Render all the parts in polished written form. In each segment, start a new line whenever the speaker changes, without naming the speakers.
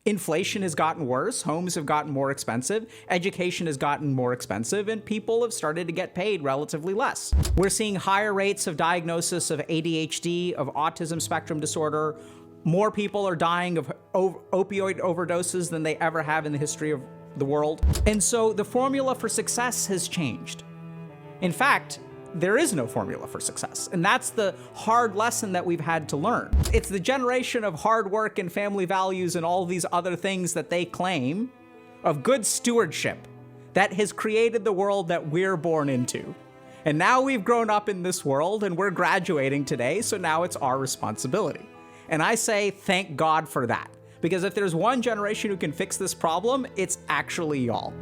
inflation has gotten worse, homes have gotten more expensive, education has gotten more expensive, and people have started to get paid relatively less. We're seeing higher rates of diagnosis of ADHD, of autism spectrum disorder. More people are dying of opioid overdoses than they ever have in the history of the world. And so the formula for success has changed. In fact, there is no formula for success. And that's the hard lesson that we've had to learn. It's the generation of hard work and family values and all these other things that they claim of good stewardship that has created the world that we're born into. And now we've grown up in this world and we're graduating today, so now it's our responsibility. And I say thank God for that. Because if there's one generation who can fix this problem, it's actually y'all.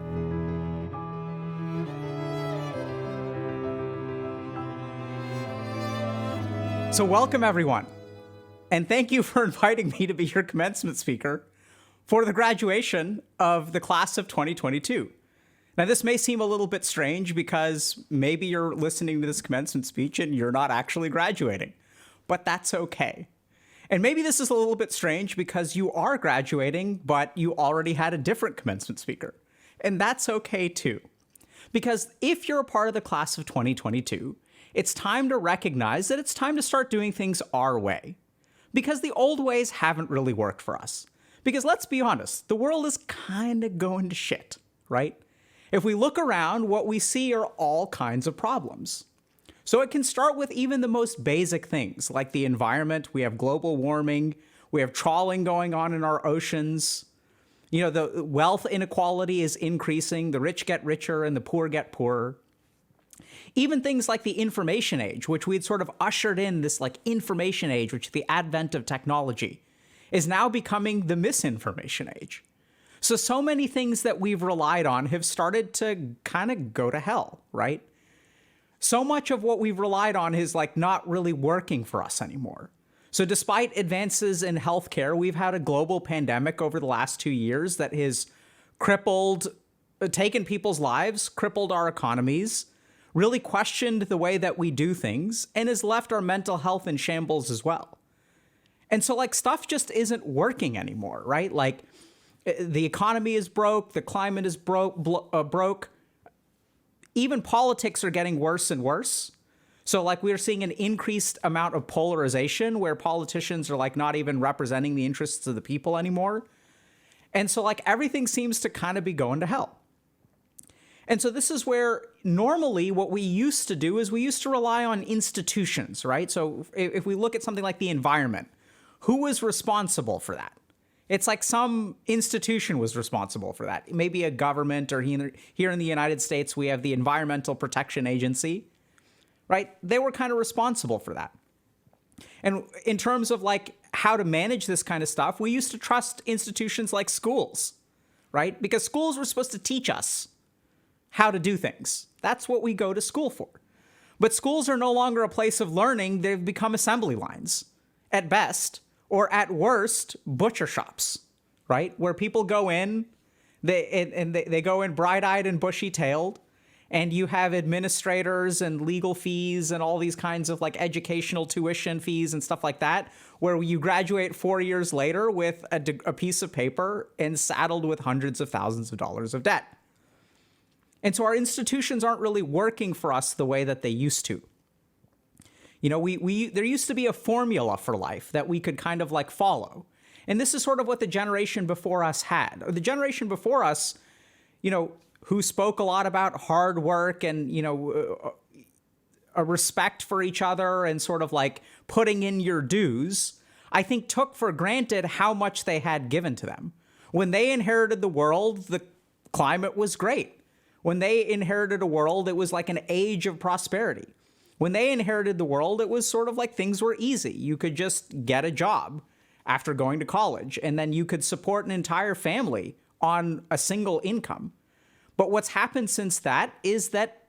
So welcome everyone, and thank you for inviting me to be your commencement speaker for the graduation of the class of 2022. Now this may seem a little bit strange because maybe you're listening to this commencement speech and you're not actually graduating, but that's okay. And maybe this is a little bit strange because you are graduating, but you already had a different commencement speaker, and that's okay too. Because if you're a part of the class of 2022, it's time to recognize that it's time to start doing things our way. Because the old ways haven't really worked for us. Because let's be honest, the world is kind of going to shit, right? If we look around, what we see are all kinds of problems. So it can start with even the most basic things, like the environment. We have global warming, we have trawling going on in our oceans. You know, the wealth inequality is increasing, the rich get richer and the poor get poorer. Even things like the information age, which we'd sort of ushered in this like information age, which the advent of technology, is now becoming the misinformation age. So many things that we've relied on have started to kind of go to hell, right? So much of what we've relied on is like not really working for us anymore. So despite advances in healthcare, we've had a global pandemic over the last 2 years that has taken people's lives, crippled our economies, really questioned the way that we do things, and has left our mental health in shambles as well. And so like stuff just isn't working anymore, right? Like the economy is broke, the climate is broke. Even politics are getting worse and worse. So like we're seeing an increased amount of polarization where politicians are like not even representing the interests of the people anymore. And so like everything seems to kind of be going to hell. And so this is where normally what we used to do is we used to rely on institutions, right? So if we look at something like the environment, who was responsible for that? It's like some institution was responsible for that. Maybe a government, or here in the United States, we have the Environmental Protection Agency, right? They were kind of responsible for that. And in terms of like how to manage this kind of stuff, we used to trust institutions like schools, right? Because schools were supposed to teach us how to do things. That's what we go to school for. But schools are no longer a place of learning. They've become assembly lines at best, or at worst, butcher shops, right? Where people go in, they go in bright-eyed and bushy-tailed, and you have administrators and legal fees and all these kinds of like educational tuition fees and stuff like that, where you graduate 4 years later with a piece of paper and saddled with hundreds of thousands of dollars of debt. And so our institutions aren't really working for us the way that they used to. You know, there used to be a formula for life that we could kind of like follow. And this is sort of what the generation before us had. Or the generation before us, you know, who spoke a lot about hard work and, you know, a respect for each other and sort of like putting in your dues, I think took for granted how much they had given to them. When they inherited the world, the climate was great. When they inherited a world, it was like an age of prosperity. When they inherited the world, it was sort of like things were easy. You could just get a job after going to college, and then you could support an entire family on a single income. But what's happened since that is that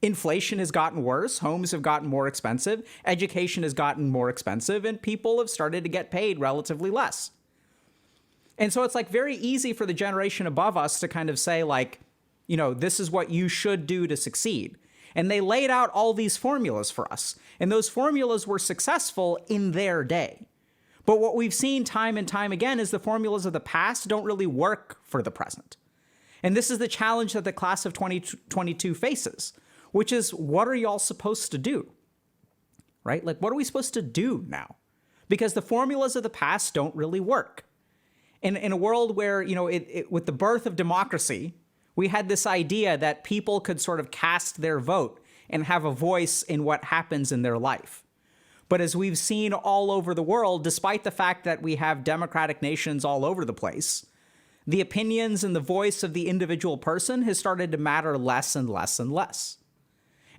inflation has gotten worse, homes have gotten more expensive, education has gotten more expensive, and people have started to get paid relatively less. And so it's like very easy for the generation above us to kind of say like, you know, this is what you should do to succeed. And they laid out all these formulas for us. And those formulas were successful in their day. But what we've seen time and time again is the formulas of the past don't really work for the present. And this is the challenge that the class of 2022 faces, which is, what are y'all supposed to do? Right? Like, what are we supposed to do now? Because the formulas of the past don't really work. In a world where, you know, with the birth of democracy, we had this idea that people could sort of cast their vote and have a voice in what happens in their life. But as we've seen all over the world, despite the fact that we have democratic nations all over the place, the opinions and the voice of the individual person has started to matter less and less and less.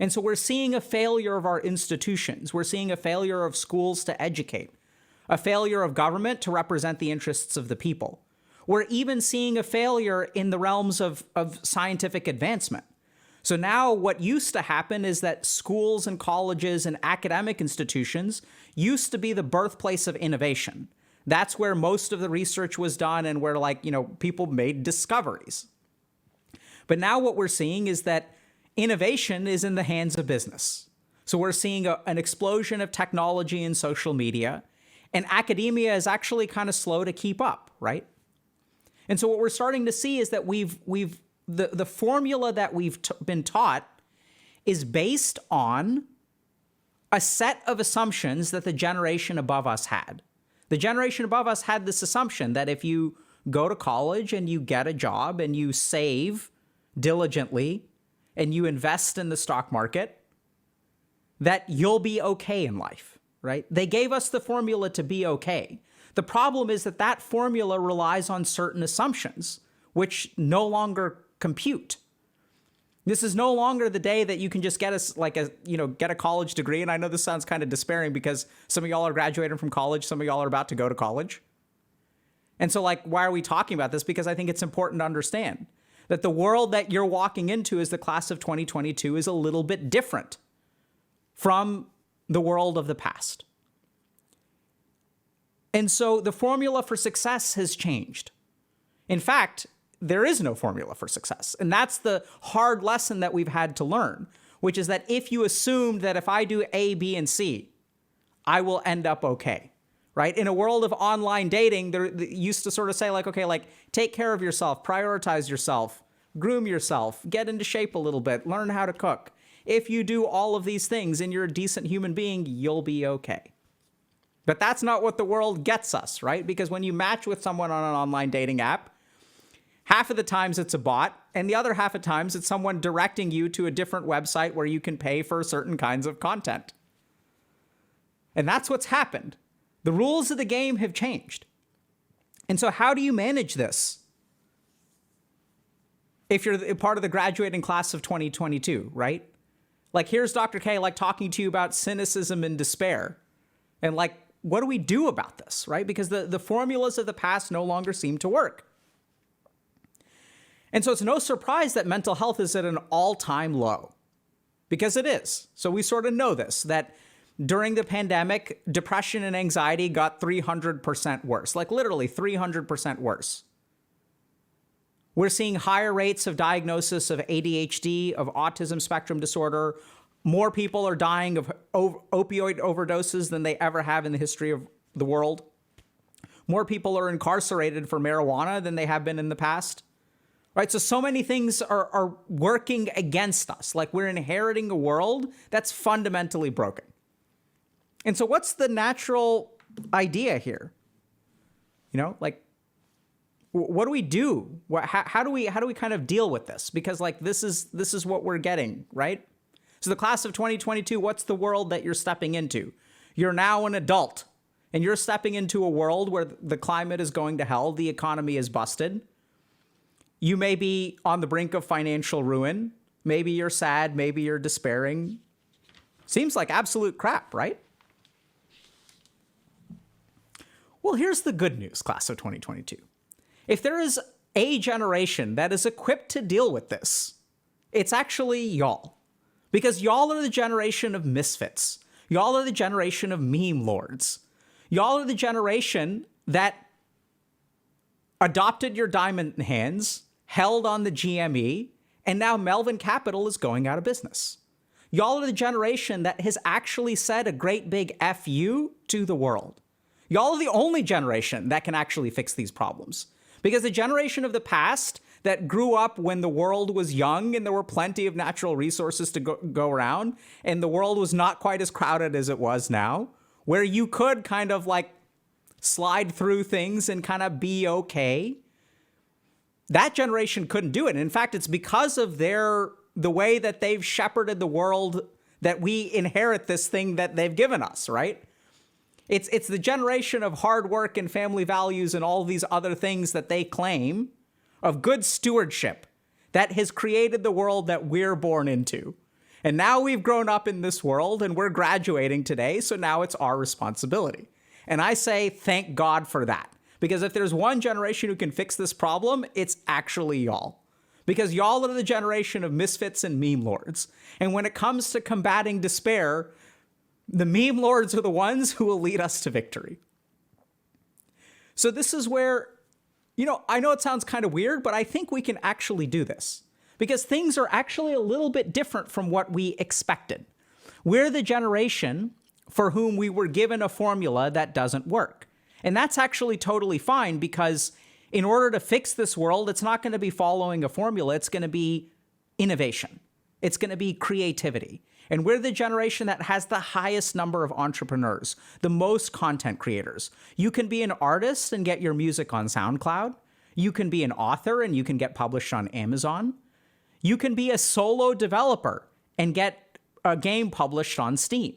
And so we're seeing a failure of our institutions. We're seeing a failure of schools to educate, a failure of government to represent the interests of the people. We're even seeing a failure in the realms of scientific advancement. So now what used to happen is that schools and colleges and academic institutions used to be the birthplace of innovation. That's where most of the research was done and where, like, you know, people made discoveries. But now what we're seeing is that innovation is in the hands of business. So we're seeing an explosion of technology and social media, and academia is actually kind of slow to keep up, right? And so what we're starting to see is that the formula that we've been taught is based on a set of assumptions that the generation above us had. The generation above us had this assumption that if you go to college and you get a job and you save diligently and you invest in the stock market, that you'll be okay in life, right? They gave us the formula to be okay. The problem is that that formula relies on certain assumptions, which no longer compute. This is no longer the day that you can just get get a college degree. And I know this sounds kind of despairing because some of y'all are graduating from college. Some of y'all are about to go to college. And so, like, why are we talking about this? Because I think it's important to understand that the world that you're walking into as the class of 2022 is a little bit different from the world of the past. And so the formula for success has changed. In fact, there is no formula for success. And that's the hard lesson that we've had to learn, which is that if you assumed that if I do A, B, and C, I will end up okay, right? In a world of online dating, they used to sort of say, like, okay, like, take care of yourself, prioritize yourself, groom yourself, get into shape a little bit, learn how to cook. If you do all of these things and you're a decent human being, you'll be okay. But that's not what the world gets us, right? Because when you match with someone on an online dating app, half of the times it's a bot, and the other half of times it's someone directing you to a different website where you can pay for certain kinds of content. And that's what's happened. The rules of the game have changed. And so how do you manage this if you're a part of the graduating class of 2022, right? Like, here's Dr. K, like, talking to you about cynicism and despair. And, like, what do we do about this, right? Because the formulas of the past no longer seem to work. And so it's no surprise that mental health is at an all-time low, because it is. So we sort of know this, that during the pandemic, depression and anxiety got 300% worse, like literally 300% worse. We're seeing higher rates of diagnosis of ADHD, of autism spectrum disorder. More people are dying of opioid overdoses than they ever have in the history of the world. More people are incarcerated for marijuana than they have been in the past. Right? So many things are working against us. Like, we're inheriting a world that's fundamentally broken. And so what's the natural idea here? You know, like, what do we do? How do we kind of deal with this? Because, like, this is what we're getting, right? So the class of 2022, what's the world that you're stepping into? You're now an adult, and you're stepping into a world where the climate is going to hell, the economy is busted. You may be on the brink of financial ruin. Maybe you're sad, maybe you're despairing. Seems like absolute crap, right? Well, here's the good news, class of 2022. If there is a generation that is equipped to deal with this, it's actually y'all. Because y'all are the generation of misfits. Y'all are the generation of meme lords. Y'all are the generation that adopted your diamond hands, held on the GME, and now Melvin Capital is going out of business. Y'all are the generation that has actually said a great big F you to the world. Y'all are the only generation that can actually fix these problems. Because the generation of the past that grew up when the world was young and there were plenty of natural resources to go around, and the world was not quite as crowded as it was now, where you could kind of like slide through things and kind of be okay, that generation couldn't do it. And in fact, it's because of the way that they've shepherded the world that we inherit this thing that they've given us, right? It's the generation of hard work and family values and all these other things that they claim of good stewardship that has created the world that we're born into. And now we've grown up in this world and we're graduating today, so now it's our responsibility. And I say thank God for that. Because if there's one generation who can fix this problem, it's actually y'all. Because y'all are the generation of misfits and meme lords. And when it comes to combating despair, the meme lords are the ones who will lead us to victory. So this is where, I know it sounds kind of weird, but I think we can actually do this. Because things are actually a little bit different from what we expected. We're the generation for whom we were given a formula that doesn't work. And that's actually totally fine, because in order to fix this world, it's not going to be following a formula. It's going to be innovation. It's going to be creativity. And we're the generation that has the highest number of entrepreneurs, the most content creators. You can be an artist and get your music on SoundCloud. You can be an author and you can get published on Amazon. You can be a solo developer and get a game published on Steam.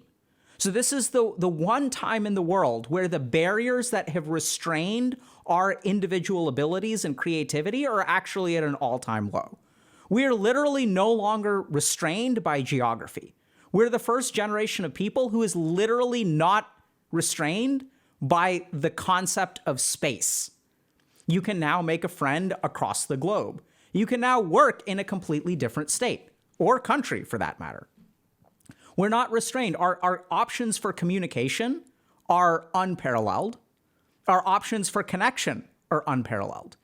So this is the one time in the world where the barriers that have restrained our individual abilities and creativity are actually at an all-time low. We are literally no longer restrained by geography. We're the first generation of people who is literally not restrained by the concept of space. You can now make a friend across the globe. You can now work in a completely different state, or country for that matter. We're not restrained. Our options for communication are unparalleled. Our options for connection are unparalleled.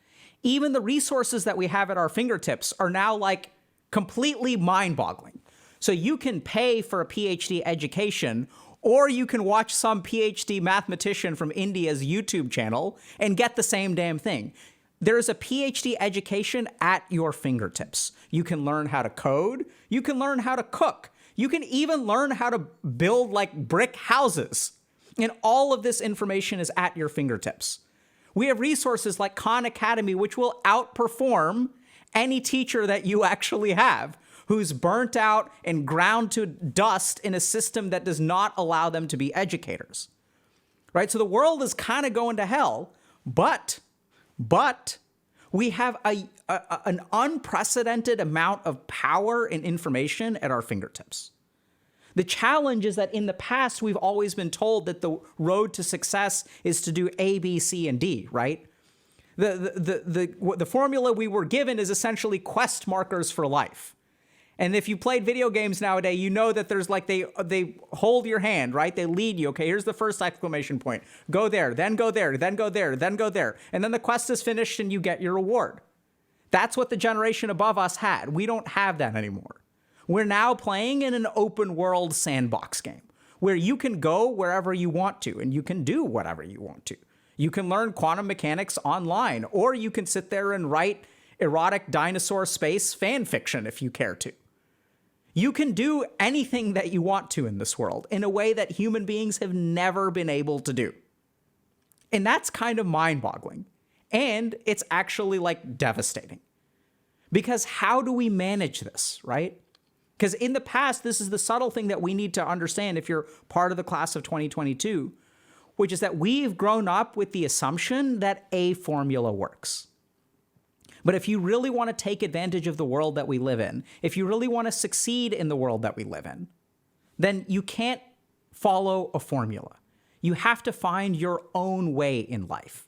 Even the resources that we have at our fingertips are now like completely mind-boggling. So you can pay for a PhD education, or you can watch some PhD mathematician from India's YouTube channel and get the same damn thing. There's a PhD education at your fingertips. You can learn how to code. You can learn how to cook. You can even learn how to build like brick houses. And all of this information is at your fingertips. We have resources like Khan Academy, which will outperform any teacher that you actually have, who's burnt out and ground to dust in a system that does not allow them to be educators. Right? So the world is kind of going to hell, but we have an unprecedented amount of power and information at our fingertips. The challenge is that in the past, we've always been told that the road to success is to do A, B, C, and D, right? The formula we were given is essentially quest markers for life. And if you played video games nowadays, you know that there's like, they hold your hand, right? They lead you. Okay, here's the first exclamation point. Go there, then go there, then go there, then go there. And then the quest is finished and you get your reward. That's what the generation above us had. We don't have that anymore. We're now playing in an open world sandbox game where you can go wherever you want to and you can do whatever you want to. You can learn quantum mechanics online, or you can sit there and write erotic dinosaur space fan fiction if you care to. You can do anything that you want to in this world in a way that human beings have never been able to do. And that's kind of mind-boggling. And it's actually like devastating. Because how do we manage this, right? Because in the past, this is the subtle thing that we need to understand if you're part of the class of 2022, which is that we've grown up with the assumption that a formula works. But if you really want to take advantage of the world that we live in, if you really want to succeed in the world that we live in, then you can't follow a formula. You have to find your own way in life.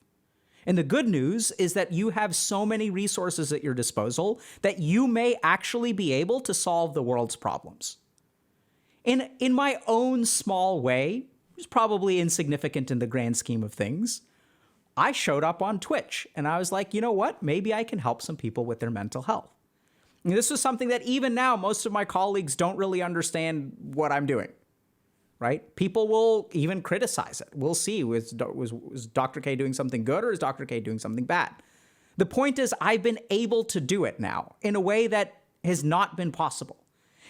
And the good news is that you have so many resources at your disposal that you may actually be able to solve the world's problems. In my own small way, which is probably insignificant in the grand scheme of things, I showed up on Twitch and I was like, you know what? Maybe I can help some people with their mental health. And this was something that even now, most of my colleagues don't really understand what I'm doing, right? People will even criticize it. We'll see, was Dr. K doing something good or is Dr. K doing something bad? The point is, I've been able to do it now in a way that has not been possible.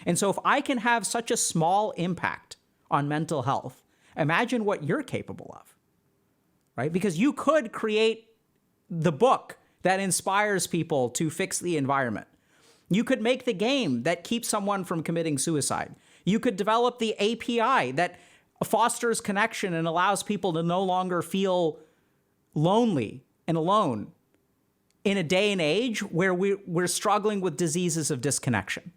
And so if I can have such a small impact on mental health, imagine what you're capable of, right? Because you could create the book that inspires people to fix the environment. You could make the game that keeps someone from committing suicide. You could develop the API that fosters connection and allows people to no longer feel lonely and alone in a day and age where we're struggling with diseases of disconnection,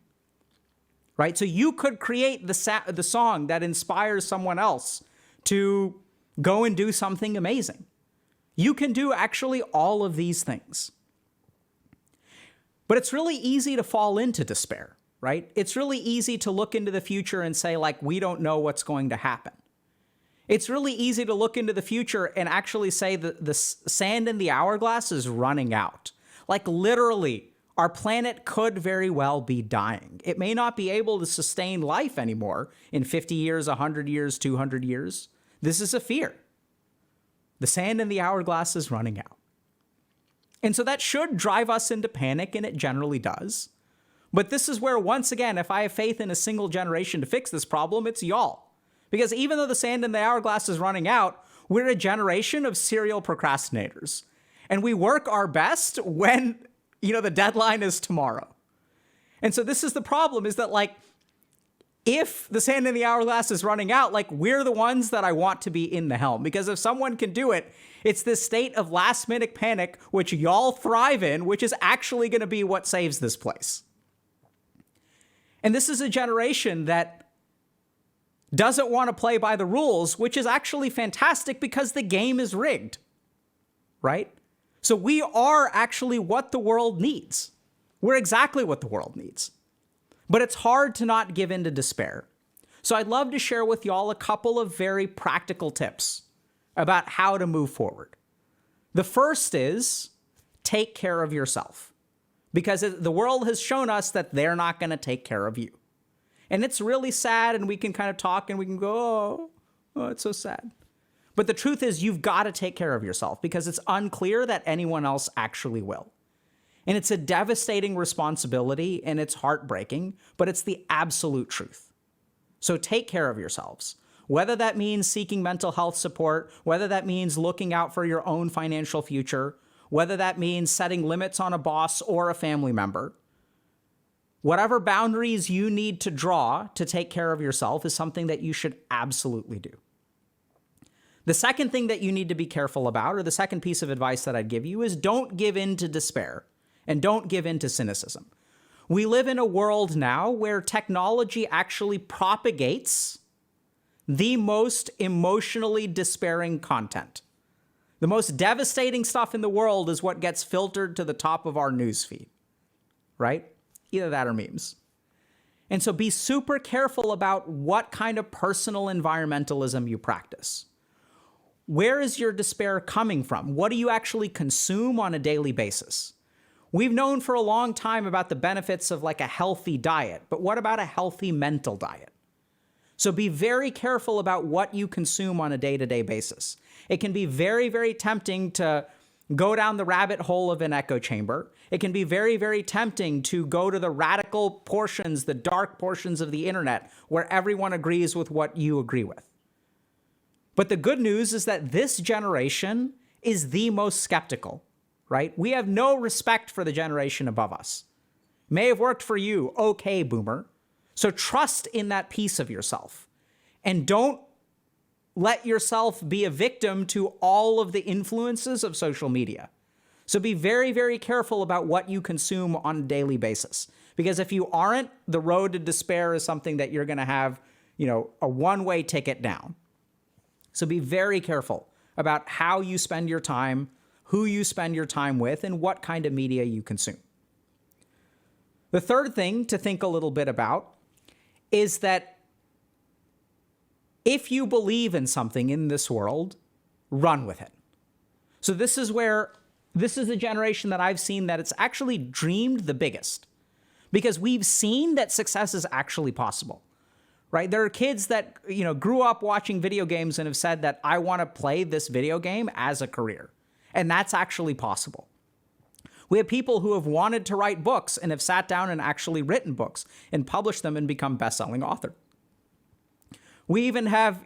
right? So you could create the song that inspires someone else to go and do something amazing. You can do actually all of these things. But it's really easy to fall into despair, right? It's really easy to look into the future and say, like, we don't know what's going to happen. It's really easy to look into the future and actually say that the sand in the hourglass is running out. Like, literally, our planet could very well be dying. It may not be able to sustain life anymore in 50 years, 100 years, 200 years. This is a fear. The sand in the hourglass is running out. And so that should drive us into panic, and it generally does. But this is where, once again, if I have faith in a single generation to fix this problem, it's y'all. Because even though the sand in the hourglass is running out, we're a generation of serial procrastinators. And we work our best when, the deadline is tomorrow. And so this is the problem, is that, like, if the sand in the hourglass is running out, like, we're the ones that I want to be in the helm. Because if someone can do it, it's this state of last-minute panic, which y'all thrive in, which is actually going to be what saves this place. And this is a generation that doesn't want to play by the rules, which is actually fantastic because the game is rigged, right? So we are actually what the world needs. We're exactly what the world needs. But it's hard to not give in to despair. So I'd love to share with y'all a couple of very practical tips about how to move forward. The first is take care of yourself, because the world has shown us that they're not going to take care of you. And it's really sad, and we can kind of talk and we can go, oh, it's so sad. But the truth is, you've got to take care of yourself because it's unclear that anyone else actually will. And it's a devastating responsibility, and it's heartbreaking, but it's the absolute truth. So take care of yourselves. Whether that means seeking mental health support, whether that means looking out for your own financial future, whether that means setting limits on a boss or a family member, whatever boundaries you need to draw to take care of yourself is something that you should absolutely do. The second thing that you need to be careful about, or the second piece of advice that I'd give you, is don't give in to despair and don't give in to cynicism. We live in a world now where technology actually propagates the most emotionally despairing content. The most devastating stuff in the world is what gets filtered to the top of our newsfeed, right? Either that or memes. And so be super careful about what kind of personal environmentalism you practice. Where is your despair coming from? What do you actually consume on a daily basis? We've known for a long time about the benefits of like a healthy diet, but what about a healthy mental diet? So be very careful about what you consume on a day-to-day basis. It can be very, very tempting to go down the rabbit hole of an echo chamber. It can be very, very tempting to go to the radical portions, the dark portions of the internet, where everyone agrees with what you agree with. But the good news is that this generation is the most skeptical, right? We have no respect for the generation above us. May have worked for you, okay, boomer. So trust in that piece of yourself. And don't let yourself be a victim to all of the influences of social media. So be very, very careful about what you consume on a daily basis. Because if you aren't, the road to despair is something that you're going to have, a one-way ticket down. So be very careful about how you spend your time, who you spend your time with, and what kind of media you consume. The third thing to think a little bit about is that if you believe in something in this world, run with it. So this is a generation that I've seen that it's actually dreamed the biggest, because we've seen that success is actually possible, right? There are kids that, grew up watching video games and have said that I want to play this video game as a career. And that's actually possible. We have people who have wanted to write books and have sat down and actually written books and published them and become best-selling author. We even have,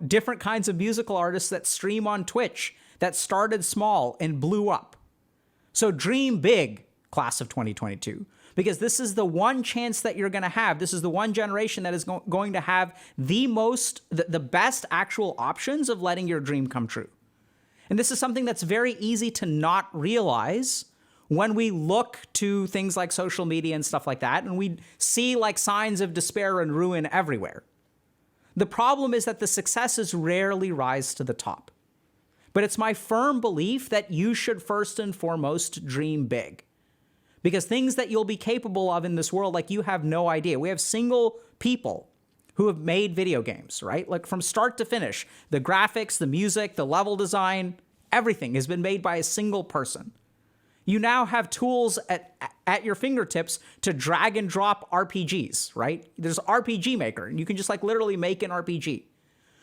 different kinds of musical artists that stream on Twitch that started small and blew up. So dream big, class of 2022, because this is the one chance that you're going to have. This is the one generation that is going to have the best actual options of letting your dream come true. And this is something that's very easy to not realize when we look to things like social media and stuff like that, and we see like signs of despair and ruin everywhere. The problem is that the successes rarely rise to the top. But it's my firm belief that you should first and foremost dream big. Because things that you'll be capable of in this world, like, you have no idea. We have single people who have made video games, right? Like, from start to finish, the graphics, the music, the level design, everything has been made by a single person. You now have tools at your fingertips to drag and drop RPGs, right? There's RPG Maker, and you can just like literally make an RPG.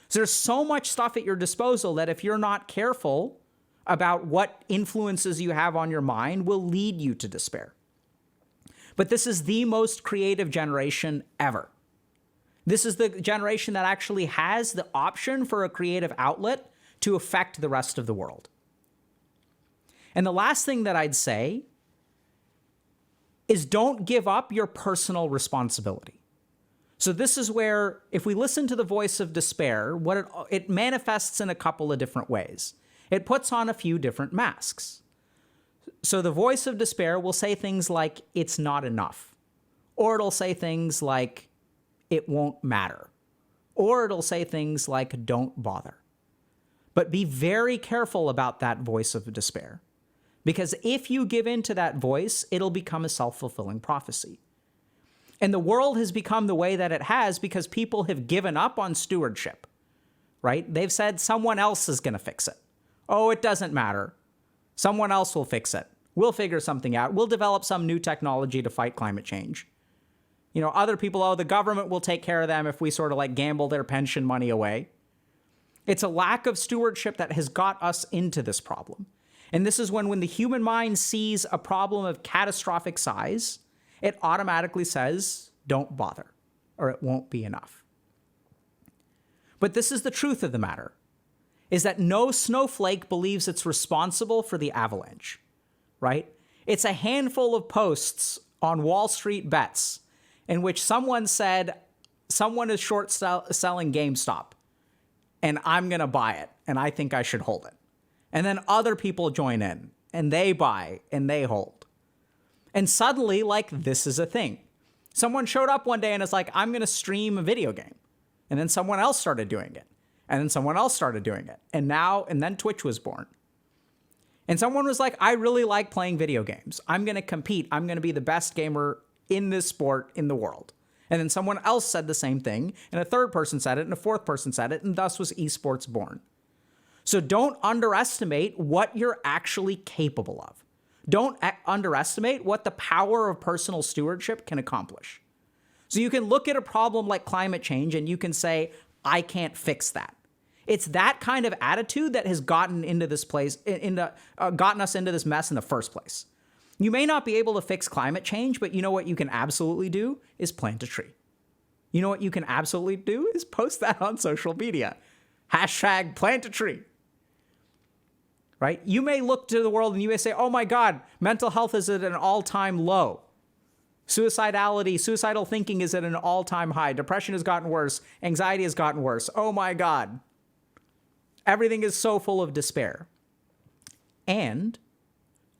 So there's so much stuff at your disposal that if you're not careful about what influences you have on your mind, will lead you to despair. But this is the most creative generation ever. This is the generation that actually has the option for a creative outlet to affect the rest of the world. And the last thing that I'd say is don't give up your personal responsibility. So this is where, if we listen to the voice of despair, what it manifests in a couple of different ways. It puts on a few different masks. So the voice of despair will say things like, it's not enough. Or it'll say things like, it won't matter. Or it'll say things like, don't bother. But be very careful about that voice of despair. Because if you give in to that voice, it'll become a self-fulfilling prophecy. And the world has become the way that it has because people have given up on stewardship, right? They've said someone else is going to fix it. Oh, it doesn't matter. Someone else will fix it. We'll figure something out. We'll develop some new technology to fight climate change. Other people, the government will take care of them if we sort of like gamble their pension money away. It's a lack of stewardship that has got us into this problem. And this is when the human mind sees a problem of catastrophic size, it automatically says, don't bother, or it won't be enough. But this is the truth of the matter, is that no snowflake believes it's responsible for the avalanche, right? It's a handful of posts on Wall Street Bets in which someone said, someone is short selling GameStop, and I'm going to buy it, and I think I should hold it. And then other people join in, and they buy, and they hold. And suddenly, like, this is a thing. Someone showed up one day and is like, I'm going to stream a video game. And then someone else started doing it. And then someone else started doing it. And then Twitch was born. And someone was like, I really like playing video games. I'm going to compete. I'm going to be the best gamer in this sport in the world. And then someone else said the same thing. And a third person said it. And a fourth person said it. And thus was esports born. So don't underestimate what you're actually capable of. Don't underestimate what the power of personal stewardship can accomplish. So you can look at a problem like climate change and you can say, I can't fix that. It's that kind of attitude that has gotten into this place, gotten us into this mess in the first place. You may not be able to fix climate change, but you know what you can absolutely do is plant a tree. You know what you can absolutely do is post that on social media. Hashtag plant a tree. Right? You may look to the world and you may say, oh my God, mental health is at an all-time low. Suicidal thinking is at an all-time high. Depression has gotten worse. Anxiety has gotten worse. Oh my God. Everything is so full of despair. And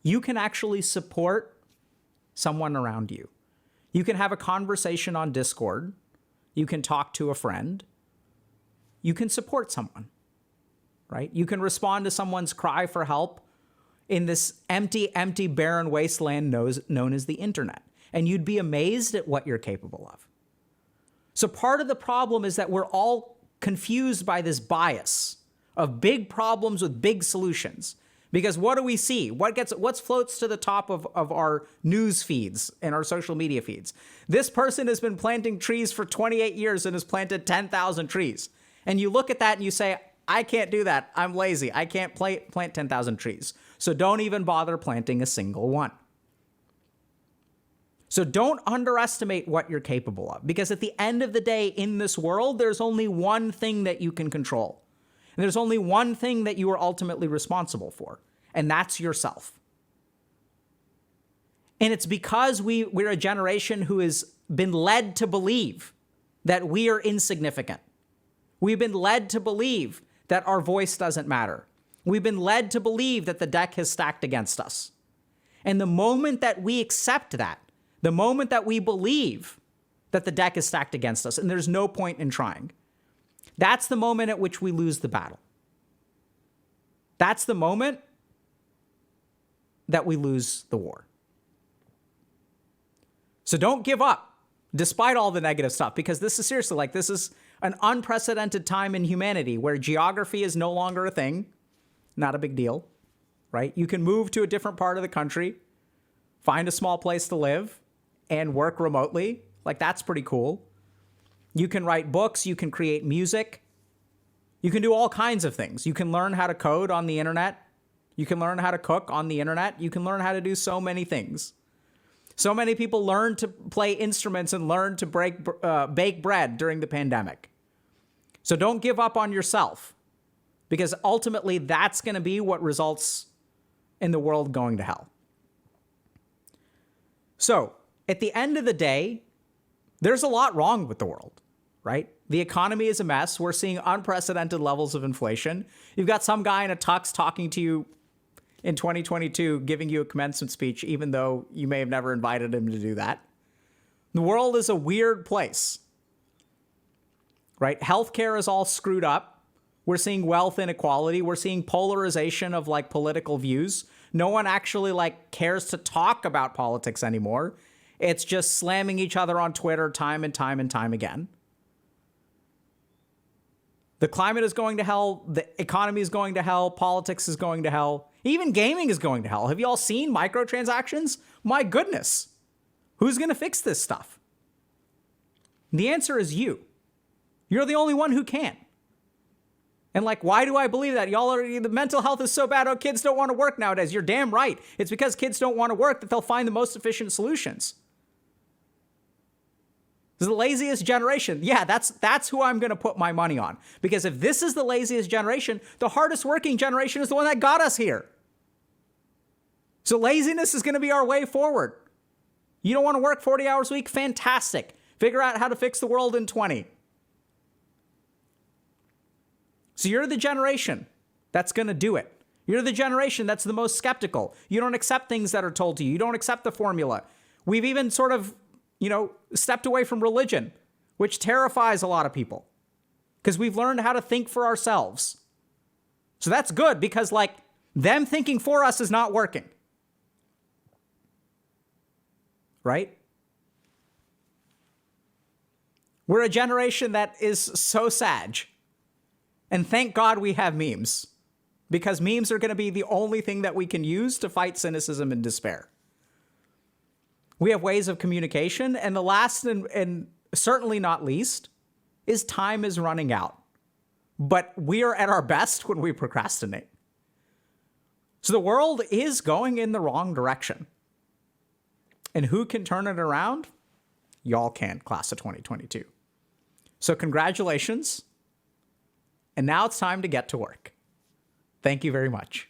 you can actually support someone around you. You can have a conversation on Discord. You can talk to a friend. You can support someone. Right? You can respond to someone's cry for help in this empty, barren wasteland known as the internet. And you'd be amazed at what you're capable of. So part of the problem is that we're all confused by this bias of big problems with big solutions. Because what do we see? What floats to the top of our news feeds and our social media feeds? This person has been planting trees for 28 years and has planted 10,000 trees. And you look at that and you say, I can't do that. I'm lazy. I can't plant 10,000 trees. So don't even bother planting a single one. So don't underestimate what you're capable of, because at the end of the day in this world, there's only one thing that you can control. And there's only one thing that you are ultimately responsible for, and that's yourself. And it's because we're a generation who has been led to believe that we are insignificant. We've been led to believe that our voice doesn't matter. We've been led to believe that the deck has stacked against us. And the moment that we accept that, the moment that we believe that the deck is stacked against us and there's no point in trying, that's the moment at which we lose the battle. That's the moment that we lose the war. So don't give up, despite all the negative stuff, because this is seriously, like, this is an unprecedented time in humanity where geography is no longer a thing. Not a big deal, right? You can move to a different part of the country, find a small place to live, and work remotely. Like, that's pretty cool. You can write books, you can create music, you can do all kinds of things. You can learn how to code on the internet. You can learn how to cook on the internet. You can learn how to do so many things. So many people learned to play instruments and learned to bake bread during the pandemic. So don't give up on yourself, because ultimately that's going to be what results in the world going to hell. So at the end of the day, there's a lot wrong with the world, right? The economy is a mess. We're seeing unprecedented levels of inflation. You've got some guy in a tux talking to you in 2022, giving you a commencement speech, even though you may have never invited him to do that. The world is a weird place, right? Healthcare is all screwed up. We're seeing wealth inequality. We're seeing polarization of like political views. No one actually like cares to talk about politics anymore. It's just slamming each other on Twitter time and time and time again. The climate is going to hell. The economy is going to hell. Politics is going to hell. Even gaming is going to hell. Have you all seen microtransactions? My goodness. Who's going to fix this stuff? The answer is you. You're the only one who can. And like, why do I believe that? The mental health is so bad. Oh, kids don't want to work nowadays. You're damn right. It's because kids don't want to work that they'll find the most efficient solutions. This is the laziest generation. Yeah, that's who I'm going to put my money on. Because if this is the laziest generation, the hardest working generation is the one that got us here. So laziness is going to be our way forward. You don't want to work 40 hours a week? Fantastic. Figure out how to fix the world in 20. So you're the generation that's going to do it. You're the generation that's the most skeptical. You don't accept things that are told to you. You don't accept the formula. We've even sort of, stepped away from religion, which terrifies a lot of people because we've learned how to think for ourselves. So that's good, because like them thinking for us is not working. Right? We're a generation that is so sad. And thank God we have memes, because memes are going to be the only thing that we can use to fight cynicism and despair. We have ways of communication, and the last and certainly not least is time is running out. But we are at our best when we procrastinate. So the world is going in the wrong direction. And who can turn it around? Y'all can, class of 2022. So congratulations. And now it's time to get to work. Thank you very much.